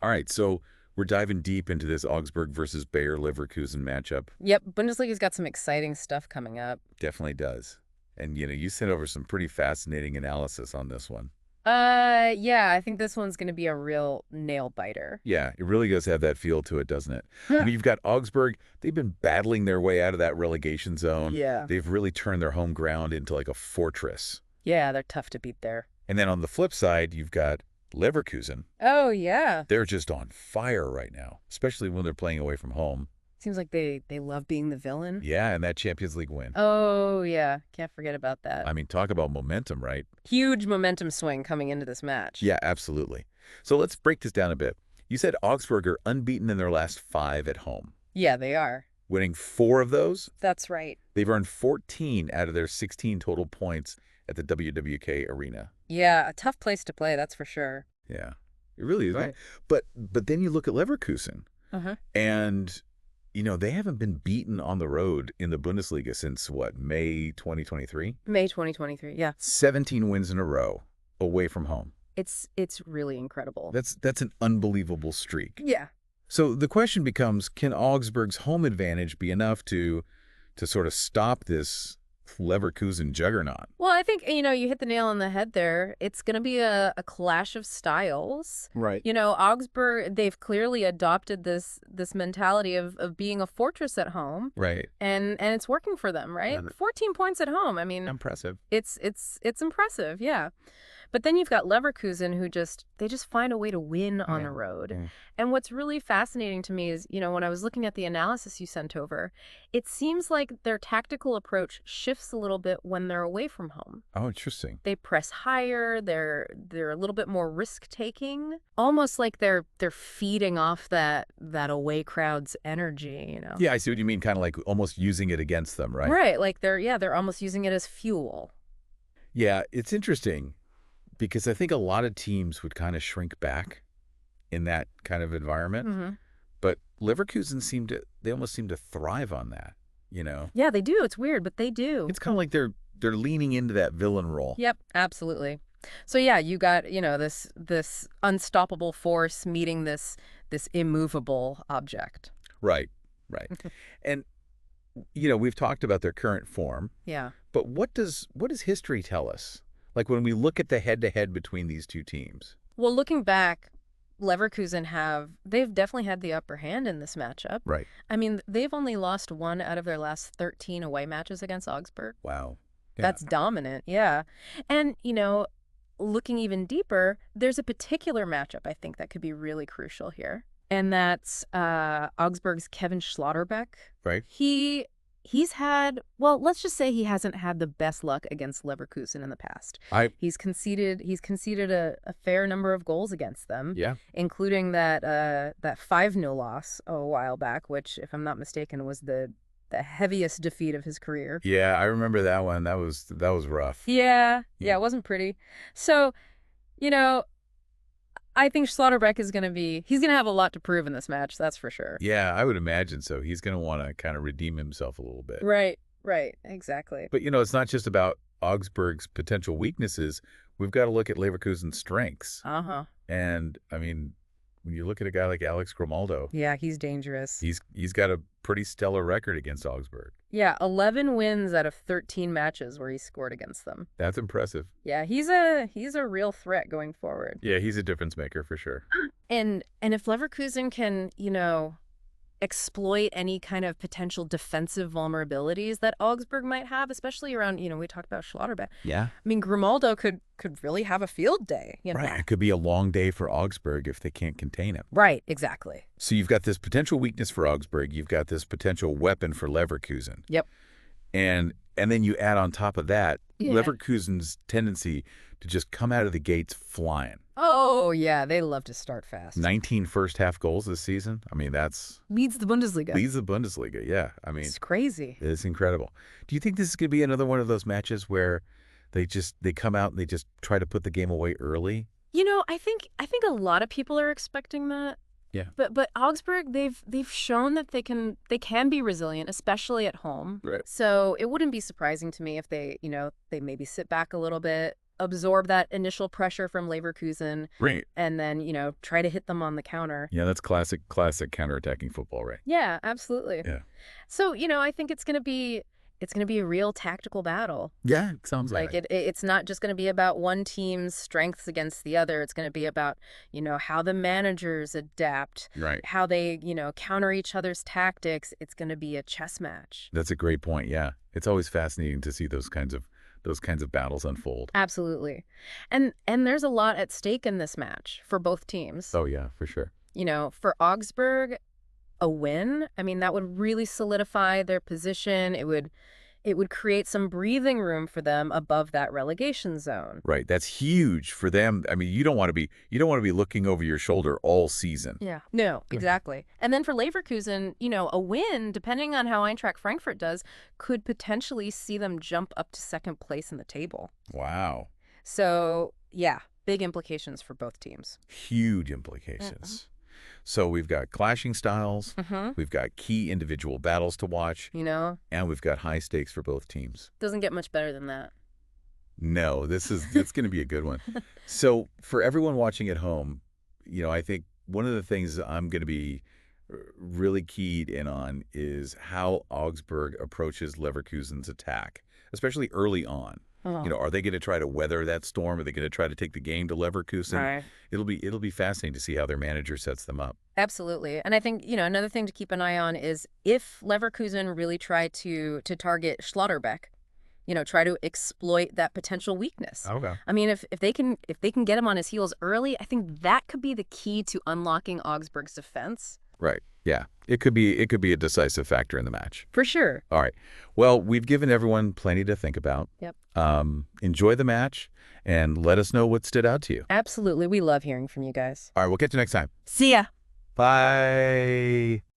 All right, so we're diving deep into this Augsburg versus Bayer Leverkusen matchup. Yep, Bundesliga's got some exciting stuff coming up. Definitely does. And, you sent over some pretty fascinating analysis on this one. Yeah, I think this one's going to be a real nail biter. Yeah, it really does have that feel to it, doesn't it? I mean, you've got Augsburg. They've been battling their way out of that relegation zone. Yeah. They've really turned their home ground into like a fortress. Yeah, they're tough to beat there. And then on the flip side, you've got Leverkusen. Oh, yeah. They're just on fire right now, especially when they're playing away from home. Seems like they love being the villain. Yeah, and that Champions League win. Oh, yeah. Can't forget about that. I mean, talk about momentum, right? Huge momentum swing coming into this match. Yeah, absolutely. So let's break this down a bit. You said Augsburg are unbeaten in their last 5 at home, Yeah, they are. winning 4 of those. That's right. They've earned 14 out of their 16 total points at the WWK Arena. Yeah, a tough place to play, that's for sure. Yeah, it really is. Right. But then you look at Leverkusen, Uh-huh. and they haven't been beaten on the road in the Bundesliga since what, May 2023? May 2023, yeah. 17 wins in a row away from home. It's really incredible. That's an unbelievable streak. Yeah. So the question becomes, can Augsburg's home advantage be enough to sort of stop this Leverkusen juggernaut? Well, I think, you hit the nail on the head there. It's going to be a clash of styles. Right. Augsburg, they've clearly adopted this mentality of being a fortress at home. Right. And it's working for them, right? 14 points at home. I mean, Impressive. it's impressive, yeah. But then you've got Leverkusen who they just find a way to win on the road. Yeah. And what's really fascinating to me is, when I was looking at the analysis you sent over, it seems like their tactical approach shifts a little bit when they're away from home. Oh, interesting. They press higher, they're a little bit more risk-taking, almost like they're feeding off that away crowd's energy, Yeah, I see what you mean, kind of like almost using it against them, right? Right, like they're almost using it as fuel. Yeah, it's interesting because I think a lot of teams would kind of shrink back in that kind of environment. Mm-hmm. But Leverkusen they almost seem to thrive on that, Yeah, they do. It's weird, but they do. It's kind of like they're leaning into that villain role. Yep, absolutely. So yeah, you got, this unstoppable force meeting this immovable object. Right, right. And we've talked about their current form, Yeah. but what does history tell us? Like when we look at the head-to-head between these two teams. Well, looking back, Leverkusen they've definitely had the upper hand in this matchup. Right. I mean, they've only lost 1 out of their last 13 away matches against Augsburg. Wow. Yeah. That's dominant, yeah. And, looking even deeper, there's a particular matchup I think that could be really crucial here. And that's Augsburg's Kevin Schlotterbeck. Right. He's had, well, let's just say he hasn't had the best luck against Leverkusen in the past. He's conceded a fair number of goals against them. Yeah. Including that 5-0 loss a while back, which, if I'm not mistaken, was the heaviest defeat of his career. Yeah, I remember that one. That was rough. Yeah, it wasn't pretty. So, I think Schlotterbeck he's going to have a lot to prove in this match, that's for sure. Yeah, I would imagine so. He's going to want to kind of redeem himself a little bit. Right, exactly. But, it's not just about Augsburg's potential weaknesses. We've got to look at Leverkusen's strengths. Uh-huh. And, I mean, when you look at a guy like Alex Grimaldo, yeah, he's dangerous. He's got a pretty stellar record against Augsburg. Yeah, 11 wins out of 13 matches where he scored against them. That's impressive. Yeah, he's a real threat going forward. Yeah, he's a difference maker for sure. And if Leverkusen can, exploit any kind of potential defensive vulnerabilities that Augsburg might have, especially around, we talked about Schlotterbeck. Yeah. I mean, Grimaldo could really have a field day. Right. It could be a long day for Augsburg if they can't contain him. Right, exactly. So you've got this potential weakness for Augsburg. You've got this potential weapon for Leverkusen. Yep. And then you add on top of that, Yeah. Leverkusen's tendency to just come out of the gates flying. Oh, yeah, they love to start fast. 19 first-half goals this season. I mean, that's... Leads the Bundesliga. Leads the Bundesliga, yeah. I mean... It's crazy. It's incredible. Do you think this is going to be another one of those matches where they come out and they just try to put the game away early? I think a lot of people are expecting that. Yeah. But Augsburg, they've shown that they can be resilient, especially at home. Right. So it wouldn't be surprising to me if they maybe sit back a little bit, absorb that initial pressure from Leverkusen Right. and then, try to hit them on the counter. Yeah, that's classic counterattacking football, right? Yeah, absolutely. Yeah. So, I think it's going to be a real tactical battle. Yeah, it sounds Like like it's not just going to be about one team's strengths against the other. It's going to be about, how the managers adapt, right. how they, counter each other's tactics. It's going to be a chess match. That's a great point. Yeah. It's always fascinating to see those kinds of battles unfold. Absolutely. And there's a lot at stake in this match for both teams. Oh yeah, for sure. For Augsburg, a win, I mean, that would really solidify their position. It would create some breathing room for them above that relegation zone. Right. That's huge for them. I mean, you don't want to be looking over your shoulder all season. Yeah. No, exactly. And then for Leverkusen, a win, depending on how Eintracht Frankfurt does, could potentially see them jump up to second place in the table. Wow. So, yeah, big implications for both teams. Huge implications. So we've got clashing styles, we've got key individual battles to watch, and we've got high stakes for both teams. Doesn't get much better than that. No, it's going to be a good one. So for everyone watching at home, I think one of the things I'm going to be really keyed in on is how Augsburg approaches Leverkusen's attack, especially early on. Are they going to try to weather that storm? Are they going to try to take the game to Leverkusen? Right. It'll be fascinating to see how their manager sets them up. Absolutely. And I think, another thing to keep an eye on is if Leverkusen really try to target Schlotterbeck, try to exploit that potential weakness. Okay. I mean, if they can get him on his heels early, I think that could be the key to unlocking Augsburg's defense. Right. Yeah. It could be a decisive factor in the match. For sure. All right. Well, we've given everyone plenty to think about. Yep. Enjoy the match and let us know what stood out to you. Absolutely. We love hearing from you guys. All right. We'll catch you next time. See ya. Bye.